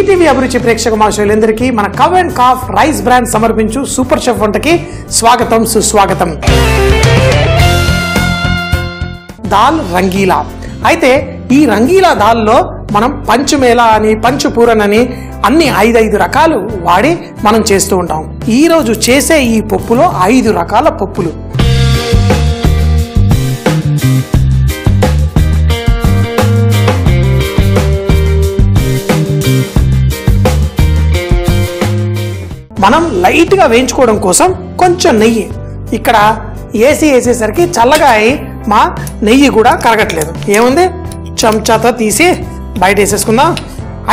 ETV అభిరుచి ప్రేక్షక మహాశయులందరికీ మన cow and calf rice brand సమర్పించు సూపర్ షెఫ్ వంటకి స్వాగతం సుస్వాగతం. దాల్ రంగీలా. అయితే ఈ రంగీలా దాల్లో మనం పంచుమేళ అని పంచుపూరన్ అని అన్ని 5 రకాలు వాడి మనం చేస్తూ ఉంటాం. ఈ రోజు చేసే ఈ పప్పులో 5 రకాల పప్పులు. మనం లైట్ గా వేయించుకోవడం కోసం కొంచెం నెయ్యి ఇక్కడ వేసేసరికి చల్లగా అయి మా నెయ్యి కూడా కరగట్లేదు. ఏముంది, చెంచాతో తీసి బయట వేసేసుకుందాం.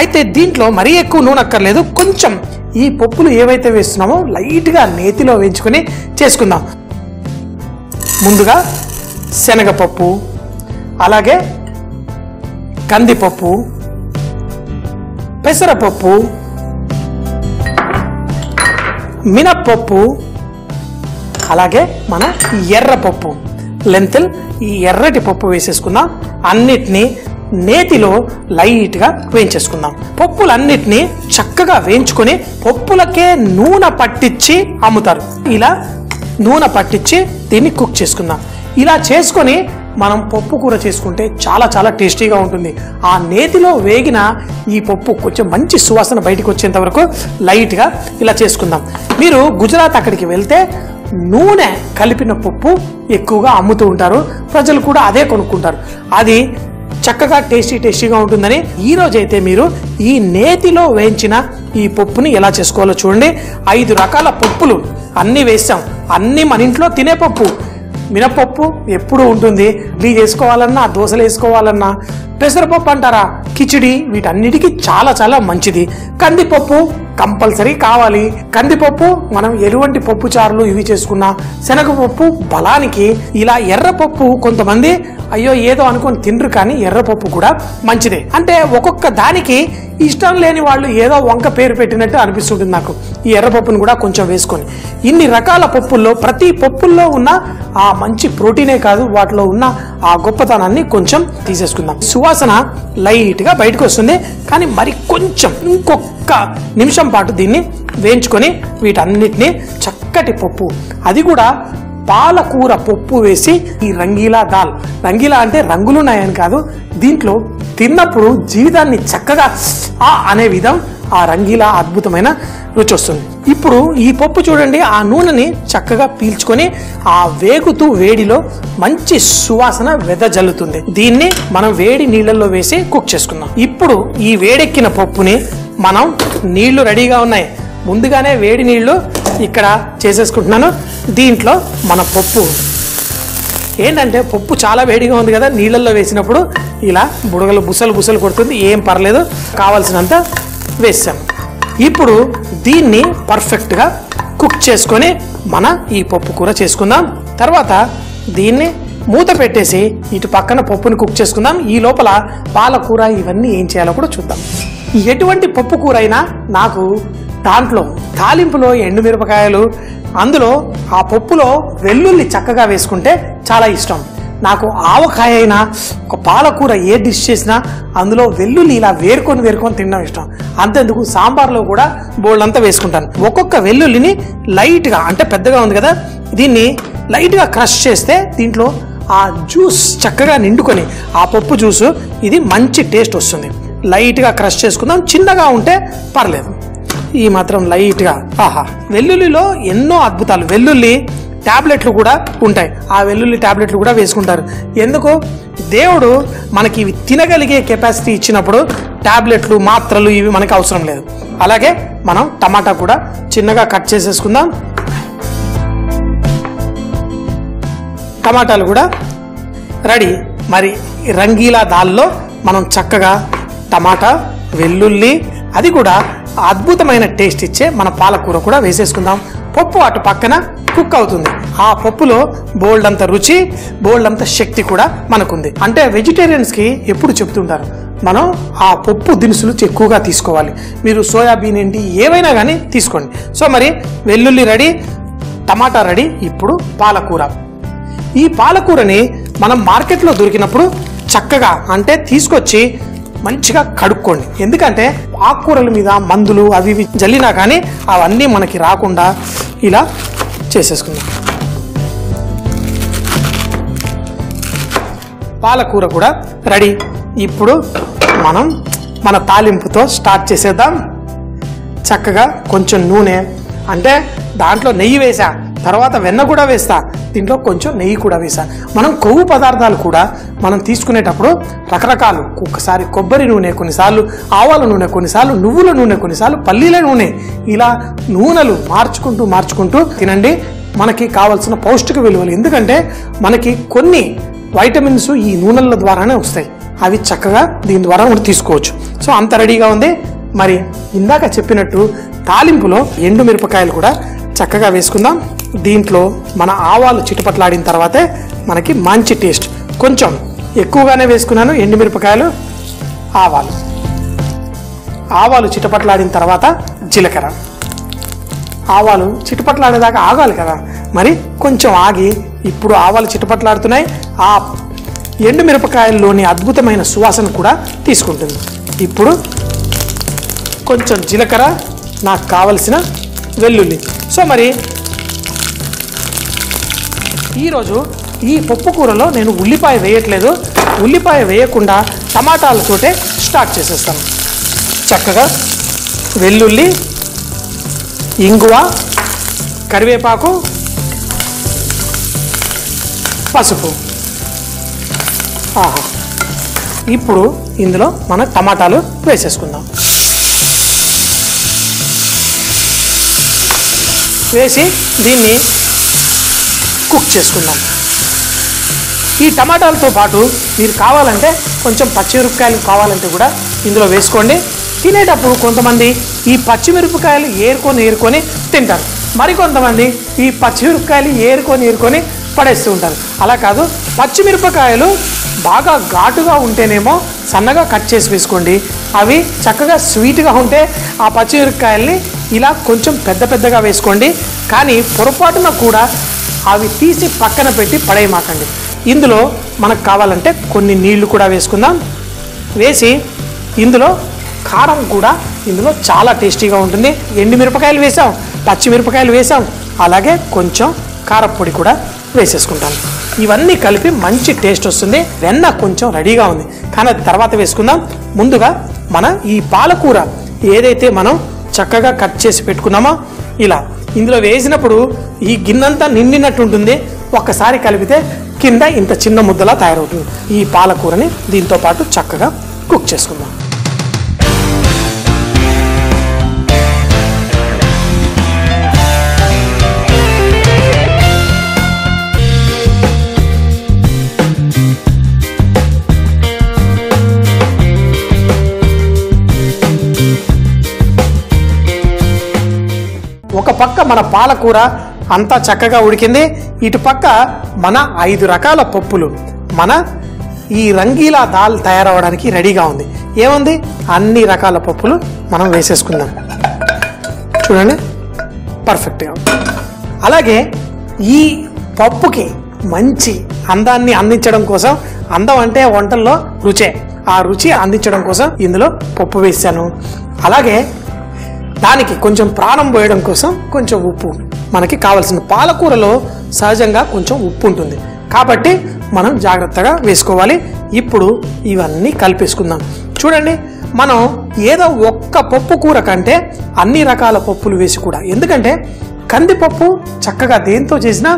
అయితే దీంట్లో మరీ ఎక్కువ నూనె అక్కర్లేదు. కొంచెం ఈ పప్పులు ఏవైతే వేస్తున్నామో లైట్ గా నేతిలో వేయించుకొని చేసుకుందాం. ముందుగా శనగపప్పు, అలాగే కందిపప్పు, పెసరపప్పు, మినప్పప్పు, అలాగే మన ఎర్రపప్పు లెంతిల్, ఈ ఎర్రటి పప్పు వేసేసుకుందాం. అన్నిటినీ నేతిలో లైట్ గా వేయించేసుకుందాం. పప్పులన్నిటినీ చక్కగా వేయించుకొని పప్పులకే నూనె పట్టించి అమ్ముతారు. ఇలా నూనె పట్టించి దీన్ని కుక్ చేసుకుందాం. ఇలా చేసుకొని మనం పప్పు కూర చేసుకుంటే చాలా చాలా టేస్టీగా ఉంటుంది. ఆ నేతిలో వేగిన ఈ పప్పు కొంచెం మంచి సువాసన బయటకు వచ్చేంత వరకు లైట్గా ఇలా చేసుకుందాం. మీరు గుజరాత్ అక్కడికి వెళ్తే నూనె కలిపిన పప్పు ఎక్కువగా అమ్ముతూ ఉంటారు. ప్రజలు కూడా అదే కొనుక్కుంటారు. అది చక్కగా టేస్టీగా ఉంటుందని ఈ రోజైతే మీరు ఈ నేతిలో వేయించిన ఈ పప్పుని ఎలా చేసుకోవాలో చూడండి. 5 రకాల పప్పులు అన్నీ వేసాం. అన్నీ మన ఇంట్లో తినే పప్పు. మినపప్పు ఎప్పుడు ఉంటుంది. ఇడ్లీ చేసుకోవాలన్నా, దోశలు వేసుకోవాలన్నా, పెసరపప్పు అంటారా, కిచిడి, వీటన్నిటికీ చాలా చాలా మంచిది. కందిపప్పు కంపల్సరీ కావాలి. కందిపప్పు మనం ఎటువంటి పప్పు చారులు ఇవి చేసుకున్నా, శనగపప్పు బలానికి. ఇలా ఎర్రపప్పు కొంతమంది అయ్యో ఏదో అనుకొని తినరు, కానీ ఎర్రపప్పు కూడా మంచిదే. అంటే ఒక్కొక్క దానికి ఇష్టం లేని వాళ్ళు ఏదో వంక పేరు పెట్టినట్టు అనిపిస్తుంటుంది నాకు. ఈ ఎర్రపప్పును కూడా కొంచెం వేసుకొని ఇన్ని రకాల పప్పుల్లో ప్రతి పప్పుల్లో ఉన్న ఆ మంచి ప్రోటీనే కాదు, వాటిలో ఉన్న ఆ గొప్పతనాన్ని కొంచెం తీసేసుకుందాం. సువాసన లైట్ గా బయటకు వస్తుంది, కానీ మరి కొంచెం ఇంకొక నిమిషం పాటు దీన్ని వేయించుకొని వీటన్నిటిని చక్కటి పప్పు, అది కూడా పాలకూర పప్పు వేసి ఈ రంగీలా దాల్. రంగీలా అంటే రంగులున్నాయని కాదు, దీంట్లో తిన్నప్పుడు జీవితాన్ని చక్కగా అనే విధం ఆ రంగీలా అద్భుతమైన రుచి వస్తుంది. ఇప్పుడు ఈ పప్పు చూడండి, ఆ నూనెని చక్కగా పీల్చుకొని ఆ వేగుతూ వేడిలో మంచి సువాసన వెదజల్లుతుంది. దీన్ని మనం వేడి నీళ్ళల్లో వేసి కుక్ చేసుకుందాం. ఇప్పుడు ఈ వేడెక్కిన పప్పుని మనం, నీళ్లు రెడీగా ఉన్నాయి, ముందుగానే వేడి నీళ్లు ఇక్కడ చేసేసుకుంటున్నాను. దీంట్లో మన పప్పు ఏంటంటే, పప్పు చాలా వేడిగా ఉంది కదా, నీళ్ళల్లో వేసినప్పుడు ఇలా బుడగలు బుసలు కొడుతుంది. ఏం పర్లేదు, కావాల్సినంత వేసాం. ఇప్పుడు దీన్ని పర్ఫెక్ట్గా కుక్ చేసుకొని మన ఈ పప్పు కూర చేసుకుందాం. తర్వాత దీన్ని మూత పెట్టేసి ఇటు పక్కన పప్పుని కుక్ చేసుకుందాం. ఈ లోపల పాలకూర ఇవన్నీ ఏం చేయాలో కూడా చూద్దాం. ఎటువంటి పప్పు కూర అయినా నాకు దాంట్లో తాలింపులో ఎండుమిరపకాయలు, అందులో ఆ పప్పులో వెల్లుల్లి చక్కగా వేసుకుంటే చాలా ఇష్టం. నాకు ఆవకాయ అయినా, ఒక పాలకూర ఏ డిష్ చేసినా అందులో వెల్లుల్లి ఇలా వేరుకొని తినడం ఇష్టం. అంతెందుకు సాంబార్లో కూడా బోల్డంతా వేసుకుంటాను. ఒక్కొక్క వెల్లుల్లిని లైట్గా, అంటే పెద్దగా ఉంది కదా, దీన్ని లైట్గా క్రష్ చేస్తే దీంట్లో ఆ జ్యూస్ చక్కగా నిండుకొని ఆ పప్పు జ్యూసు, ఇది మంచి టేస్ట్ వస్తుంది. లైట్గా క్రష్ చేసుకుందాం. చిన్నగా ఉంటే పర్లేదు, ఈ మాత్రం లైట్గా. వెల్లుల్లిలో ఎన్నో అద్భుతాలు. వెల్లుల్లి టాబ్లెట్లు కూడా ఉంటాయి. ఆ వెల్లుల్లి టాబ్లెట్లు కూడా వేసుకుంటారు. ఎందుకు, దేవుడు మనకి ఇవి తినగలిగే కెపాసిటీ ఇచ్చినప్పుడు టాబ్లెట్లు, మాత్రలు ఇవి మనకి అవసరం లేదు. అలాగే మనం టమాటా కూడా చిన్నగా కట్ చేసేసుకుందాం. టమాటాలు కూడా రెడీ. మరి రంగీలా దాల్లో మనం చక్కగా టమాటా, వెల్లుల్లి, అది కూడా అద్భుతమైన టేస్ట్ ఇచ్చే మన పాలకూర కూడా వేసేసుకుందాం. పప్పు అటు పక్కన కుక్ అవుతుంది. ఆ పప్పులో బోల్డ్ అంత రుచి, బోల్డ్ అంత శక్తి కూడా మనకుంది. అంటే వెజిటేరియన్స్ కి ఎప్పుడు చెప్తుంటారు, మనం ఆ పప్పు దినుసులు ఎక్కువగా తీసుకోవాలి. మీరు సోయాబీన్ ఏంటి ఏవైనా కానీ తీసుకోండి. సో మరి వెల్లుల్లి రెడీ, టమాటా రెడీ. ఇప్పుడు పాలకూర. ఈ పాలకూరని మనం మార్కెట్లో దొరికినప్పుడు చక్కగా, అంటే తీసుకొచ్చి మంచిగా కడుక్కోండి. ఎందుకంటే ఆకుకూరల మీద మందులు అవి ఇవి జల్లినా కానీ అవన్నీ మనకి రాకుండా ఇలా చేసేసుకుందాం. పాలకూర కూడా రెడీ. ఇప్పుడు మనం మన తాలింపుతో స్టార్ట్ చేసేద్దాం. చక్కగా కొంచెం నూనె, అంటే దాంట్లో నెయ్యి వేసా, తర్వాత వెన్న కూడా వేస్తా, దీంట్లో కొంచెం నెయ్యి కూడా వేసా. మనం కొవ్వు పదార్థాలు కూడా మనం తీసుకునేటప్పుడు రకరకాలు, ఒక్కసారి కొబ్బరి నూనె, కొన్నిసార్లు ఆవాల నూనె, కొన్నిసార్లు నువ్వుల నూనె, కొన్నిసార్లు పల్లీల నూనె, ఇలా నూనెలు మార్చుకుంటూ తినండి. మనకి కావాల్సిన పౌష్టిక విలువలు, ఎందుకంటే మనకి కొన్ని వైటమిన్స్ ఈ నూనెల ద్వారానే వస్తాయి, అవి చక్కగా దీని ద్వారా కూడా తీసుకోవచ్చు. సో అంత రెడీగా ఉంది. మరి ఇందాక చెప్పినట్టు తాలింపులో ఎండు మిరపకాయలు కూడా చక్కగా వేసుకుందాం. దీంట్లో మన ఆవాలు చిటపట్లాడిన తర్వాతే మనకి మంచి టేస్ట్. కొంచెం ఎక్కువగానే వేసుకున్నాను ఎండుమిరపకాయలు, ఆవాలు చిటపట్లాడిన తర్వాత జీలకర్ర. ఆవాలు చిటపట్లాడేదాకా ఆగాలి కదా, మరి కొంచెం ఆగి ఇప్పుడు ఆవాలు చిటపట్లాడుతున్నాయి. ఆ ఎండుమిరపకాయల్లోని అద్భుతమైన సువాసన కూడా తీసుకుంటుంది. ఇప్పుడు కొంచెం జీలకర్ర, నాకు కావలసిన వెల్లుల్లి. సో మరి ఈరోజు ఈ పప్పు కూరలో నేను ఉల్లిపాయ వేయట్లేదు. ఉల్లిపాయ వేయకుండా టమాటాలతోటే స్టార్ట్ చేసేస్తాను. చక్కగా వెల్లుల్లి, ఇంగువ, కరివేపాకు, పసుపు. ఇప్పుడు ఇందులో మన టమాటాలు వేసేసుకుందాం. వేసి దీన్ని కుక్ చేసుకుందాం. ఈ టమాటాలతో పాటు మీరు కావాలంటే కొంచెం పచ్చిమిరపకాయలు కావాలంటే కూడా ఇందులో వేసుకోండి. తినేటప్పుడు కొంతమంది ఈ పచ్చిమిరపకాయలు ఏరుకొని తింటారు, మరికొంతమంది ఈ పచ్చిమిరపకాయలు ఏరుకొని పడేస్తూ ఉంటారు. అలా కాదు, పచ్చిమిరపకాయలు బాగా ఘాటుగా ఉంటేనేమో సన్నగా కట్ చేసి వేసుకోండి. అవి చక్కగా స్వీట్గా ఉంటే ఆ పచ్చిమిరపకాయల్ని ఇలా కొంచెం పెద్దగా వేసుకోండి. కానీ పొరపాటున కూడా అవి తీసి పక్కన పెట్టి పడేయమాకండి. ఇందులో మనకు కావాలంటే కొన్ని నీళ్లు కూడా వేసుకుందాం. వేసి ఇందులో కారం కూడా ఇందులో చాలా టేస్టీగా ఉంటుంది. ఎండుమిరపకాయలు వేసాం, పచ్చిమిరపకాయలు వేసాం, అలాగే కొంచెం కారపొడి కూడా వేసేసుకుంటాను. ఇవన్నీ కలిపి మంచి టేస్ట్ వస్తుంది. వెన్న కొంచెం రెడీగా ఉంది, కానీ అది తర్వాత వేసుకుందాం. ముందుగా మన ఈ పాలకూర ఏదైతే మనం చక్కగా కట్ చేసి పెట్టుకున్నామో ఇలా ఇందులో వేసినప్పుడు ఈ గిన్నెంతా నిండినట్టు ఉంటుంది. ఒక్కసారి కలిపితే కింద ఇంత చిన్న ముద్దలా తయారవుతుంది. ఈ పాలకూరని దీంతో పాటు చక్కగా కుక్ చేసుకుందాం. ఒక పక్క మన పాలకూర అంతా చక్కగా ఉడికింది, ఇటు పక్క మన 5 రకాల పప్పులు మన ఈ రంగీలా దాల్ తయారవడానికి రెడీగా ఉంది. ఏముంది, అన్ని రకాల పప్పులు మనం వేసేసుకుందాం. చూడండి, పర్ఫెక్ట్గా. అలాగే ఈ పప్పుకి మంచి అందాన్ని అందించడం కోసం, అందం అంటే వంటల్లో రుచే, ఆ రుచి అందించడం కోసం ఇందులో పప్పు వేసాను. అలాగే దానికి కొంచెం ప్రాణం పోయడం కోసం కొంచెం ఉప్పు మనకి కావాల్సిన. పాలకూరలో సహజంగా కొంచెం ఉప్పు ఉంటుంది కాబట్టి మనం జాగ్రత్తగా వేసుకోవాలి. ఇప్పుడు ఇవన్నీ కలిపేసుకుందాం. చూడండి, మనం ఏదో ఒక్క పప్పు కూర కంటే అన్ని రకాల పప్పులు వేసి కూడా, ఎందుకంటే కందిపప్పు చక్కగా దేంతో చేసినా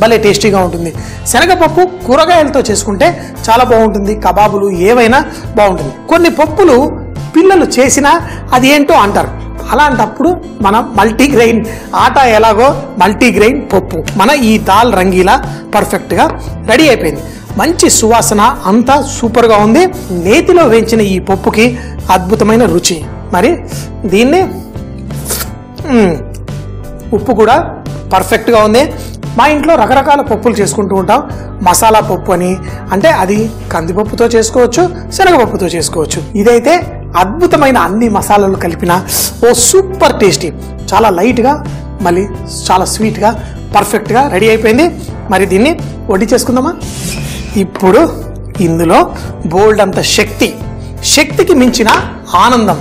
భలే టేస్టీగా ఉంటుంది. శనగపప్పు కూరగాయలతో చేసుకుంటే చాలా బాగుంటుంది, కబాబులు ఏవైనా బాగుంటుంది. కొన్ని పప్పులు పిల్లలు చేసినా అది ఏంటో అంటారు. అలాంటప్పుడు మన మల్టీగ్రెయిన్ ఆటా ఎలాగో మల్టీగ్రెయిన్ పప్పు మన ఈ దాల్ రంగీలా పర్ఫెక్ట్గా రెడీ అయిపోయింది. మంచి సువాసన, అంతా సూపర్గా ఉంది. నేతిలో వేయించిన ఈ పప్పుకి అద్భుతమైన రుచి. మరి దీన్ని ఉప్పు కూడా పర్ఫెక్ట్గా ఉంది. మా ఇంట్లో రకరకాల పప్పులు చేసుకుంటూ ఉంటాం. మసాలా పప్పు అని, అంటే అది కందిపప్పుతో చేసుకోవచ్చు, శనగపప్పుతో చేసుకోవచ్చు. ఇదైతే అద్భుతమైన అన్ని మసాలాలు కలిపిన ఓ సూపర్ టేస్టీ, చాలా లైట్గా మళ్ళీ చాలా స్వీట్గా పర్ఫెక్ట్గా రెడీ అయిపోయింది. మరి దీన్ని వడ్డీ చేసుకుందామా? ఇప్పుడు ఇందులో బోల్డ్ అంత శక్తికి మించిన ఆనందం.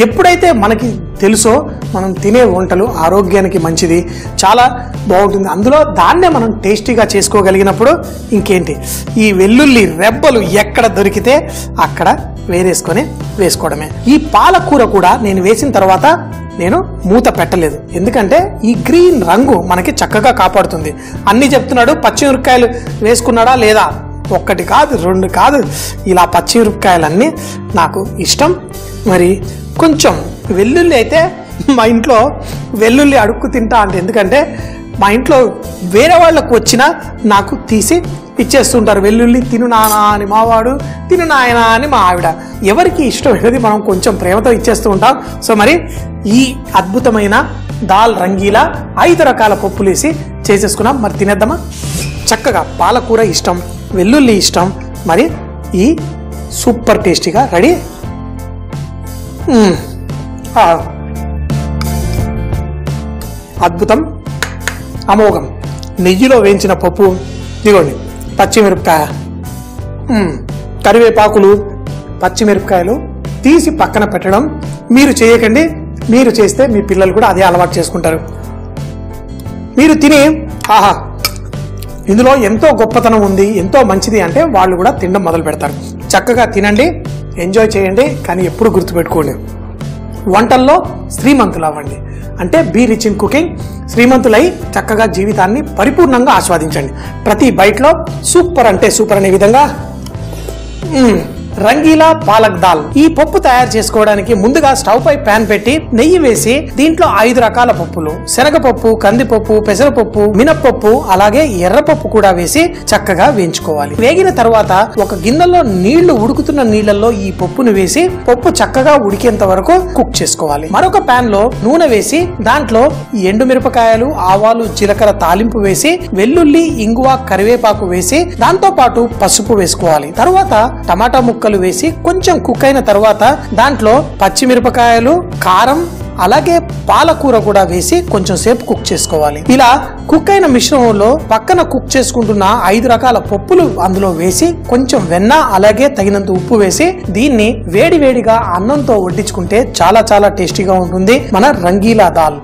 ఎప్పుడైతే మనకి తెలుసో మనం తినే వంటలు ఆరోగ్యానికి మంచిది, చాలా బాగుంటుంది, అందులో దాన్నే మనం టేస్టీగా చేసుకోగలిగినప్పుడు ఇంకేంటి, ఈ వెల్లుల్లి రెబ్బలు ఎక్కడ దొరికితే అక్కడ వేసుకోవడమే. ఈ పాలకూర కూడా నేను వేసిన తర్వాత నేను మూత పెట్టలేదు, ఎందుకంటే ఈ గ్రీన్ రంగు మనకి చక్కగా కాపాడుతుంది. అన్ని చెప్తున్నాడు, పచ్చిమిరపకాయలు వేసుకున్నాడా లేదా, 1 కాదు 2 కాదు, ఇలా పచ్చిమిరపకాయలన్నీ నాకు ఇష్టం. మరి కొంచెం వెల్లుల్లి అయితే మా ఇంట్లో వెల్లుల్లి అడుక్కు తింటా అంటే, ఎందుకంటే మా ఇంట్లో వేరే వాళ్ళకు వచ్చినా నాకు తీసి ఇచ్చేస్తుంటారు. వెల్లుల్లి తిను నానా అని మావాడు, తిను నాయనా అని మా ఆవిడ. ఎవరికి ఇష్టం అనేది మనం కొంచెం ప్రేమతో ఇచ్చేస్తూ ఉంటాం. సో మరి ఈ అద్భుతమైన దాల్ రంగీలా 5 రకాల పప్పులు వేసి చేసేసుకున్నాం. మరి తినేద్దామా? చక్కగా పాలకూర ఇష్టం, వెల్లుల్లి ఇష్టం, మరి ఈ సూపర్ టేస్టీగా రెడీ. అద్భుతం, అమోఘం. నెయ్యిలో వేయించిన పప్పు, ఇదిగోండి పచ్చిమిరపకాయ, కరివేపాకులు, పచ్చిమిరపకాయలు తీసి పక్కన పెట్టడం మీరు చేయకండి. మీరు చేస్తే మీ పిల్లలు కూడా అదే అలవాటు చేసుకుంటారు. మీరు తిని ఆహా ఇందులో ఎంతో గొప్పతనం ఉంది, ఎంతో మంచిది అంటే వాళ్ళు కూడా తినడం మొదలు పెడతారు. చక్కగా తినండి, ఎంజాయ్ చేయండి, కానీ ఎప్పుడు గుర్తుపెట్టుకోండి, వంటల్లో శ్రీమంతులు అవ్వండి. అంటే బీ రిచ్ ఇన్ కుకింగ్. శ్రీమంతులై చక్కగా జీవితాన్ని పరిపూర్ణంగా ఆస్వాదించండి. ప్రతి బైట్లో సూపర్ అంటే సూపర్ అనే విధంగా రంగీలా పాలక్ దాల్. ఈ పప్పు తయారు చేసుకోవడానికి ముందుగా స్టవ్ పై ప్యాన్ పెట్టి నెయ్యి వేసి దీంట్లో 5 రకాల పప్పులు, శనగపప్పు, కందిపప్పు, పెసరపప్పు, మినప్పప్పు, అలాగే ఎర్రపప్పు కూడా వేసి చక్కగా వేయించుకోవాలి. వేగిన తర్వాత ఒక గిన్నెలో ఉడుకుతున్న నీళ్లలో ఈ పప్పును వేసి పప్పు చక్కగా ఉడికేంత వరకు కుక్ చేసుకోవాలి. మరొక ప్యాన్ లో నూనె వేసి దాంట్లో ఎండుమిరపకాయలు, ఆవాలు, జీలకర్ర తాలింపు వేసి వెల్లుల్లి, ఇంగువ, కరివేపాకు వేసి దాంతో పాటు పసుపు వేసుకోవాలి. తర్వాత టమాటా ముక్కలు వేసి కొంచెం కుక్ అయిన తర్వాత దాంట్లో పచ్చిమిరపకాయలు, కారం, అలాగే పాలకూర కూడా వేసి కొంచెం సేపు కుక్ చేసుకోవాలి. ఇలా కుక్ అయిన మిశ్రమంలో పక్కన కుక్ చేసుకుంటున్న 5 రకాల పప్పులు అందులో వేసి కొంచెం వెన్న, అలాగే తగినంత ఉప్పు వేసి దీన్ని వేడివేడిగా అన్నంతో వడ్డించుకుంటే చాలా చాలా టేస్టీగా ఉంటుంది మన రంగీలా దాల్.